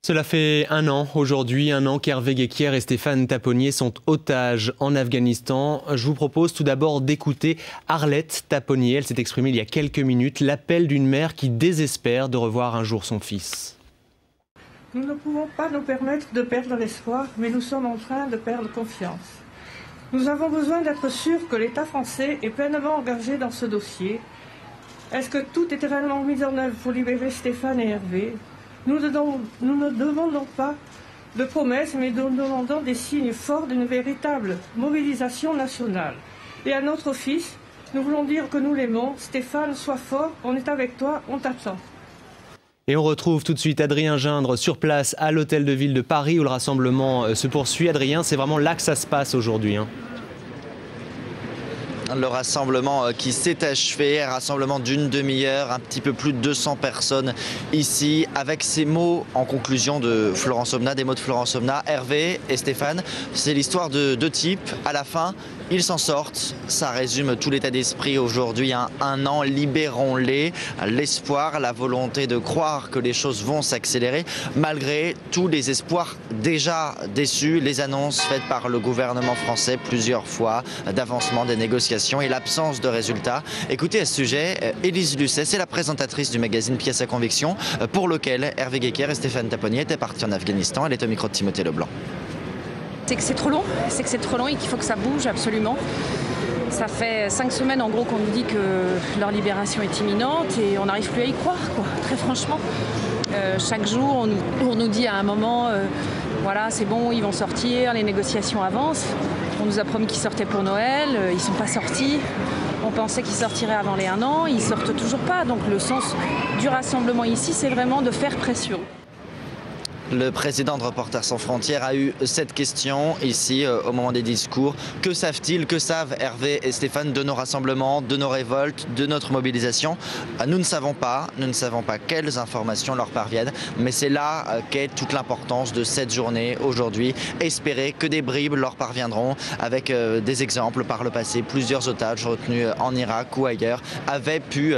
Cela fait un an aujourd'hui, qu'Hervé Guéquière et Stéphane Taponnier sont otages en Afghanistan. Je vous propose tout d'abord d'écouter Arlette Taponnier. Elle s'est exprimée il y a quelques minutes, l'appel d'une mère qui désespère de revoir un jour son fils. Nous ne pouvons pas nous permettre de perdre l'espoir, mais nous sommes en train de perdre confiance. Nous avons besoin d'être sûrs que l'État français est pleinement engagé dans ce dossier. Est-ce que tout est réellement mis en œuvre pour libérer Stéphane et Hervé ? Nous ne demandons pas de promesses, mais nous demandons des signes forts d'une véritable mobilisation nationale. Et à notre fils, nous voulons dire que nous l'aimons. Stéphane, sois fort, on est avec toi, on t'attend. Et on retrouve tout de suite Adrien Gindre sur place à l'Hôtel de Ville de Paris où le rassemblement se poursuit. Adrien, c'est vraiment là que ça se passe aujourd'hui. Le rassemblement qui s'est achevé, un rassemblement d'une demi-heure, un petit peu plus de 200 personnes ici, avec ces mots en conclusion de Florence Aubenas, des mots de Florence Aubenas. Hervé et Stéphane, c'est l'histoire de deux types. À la fin, ils s'en sortent. Ça résume tout l'état d'esprit aujourd'hui. Un an, libérons-les. L'espoir, la volonté de croire que les choses vont s'accélérer, malgré tous les espoirs déjà déçus, les annonces faites par le gouvernement français plusieurs fois d'avancement des négociations et l'absence de résultats. Écoutez à ce sujet, Élise Lucet, c'est la présentatrice du magazine Pièce à conviction, pour lequel Hervé Guéquière et Stéphane Taponnier étaient partis en Afghanistan. Elle est au micro de Timothée Leblanc. C'est que c'est trop long, et qu'il faut que ça bouge absolument. Ça fait 5 semaines en gros qu'on nous dit que leur libération est imminente et on n'arrive plus à y croire, quoi, très franchement. Chaque jour, on nous dit à un moment, voilà, c'est bon, ils vont sortir, les négociations avancent. On nous a promis qu'ils sortaient pour Noël, ils ne sont pas sortis. On pensait qu'ils sortiraient avant les 1 an, ils ne sortent toujours pas. Donc le sens du rassemblement ici, c'est vraiment de faire pression. Le président de Reporters sans frontières a eu cette question ici au moment des discours. Que savent-ils, que savent Hervé et Stéphane de nos rassemblements, de nos révoltes, de notre mobilisation? Nous ne savons pas quelles informations leur parviennent, mais c'est là qu'est toute l'importance de cette journée aujourd'hui. Espérer que des bribes leur parviendront avec des exemples par le passé. Plusieurs otages retenus en Irak ou ailleurs avaient pu,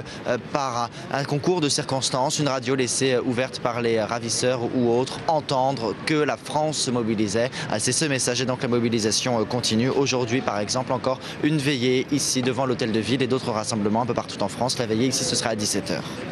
par un concours de circonstances, une radio laissée ouverte par les ravisseurs ou autres, entendre que la France se mobilisait. C'est ce message et donc la mobilisation continue. Aujourd'hui, par exemple, encore une veillée ici devant l'Hôtel de Ville et d'autres rassemblements un peu partout en France. La veillée ici, ce sera à 17 h.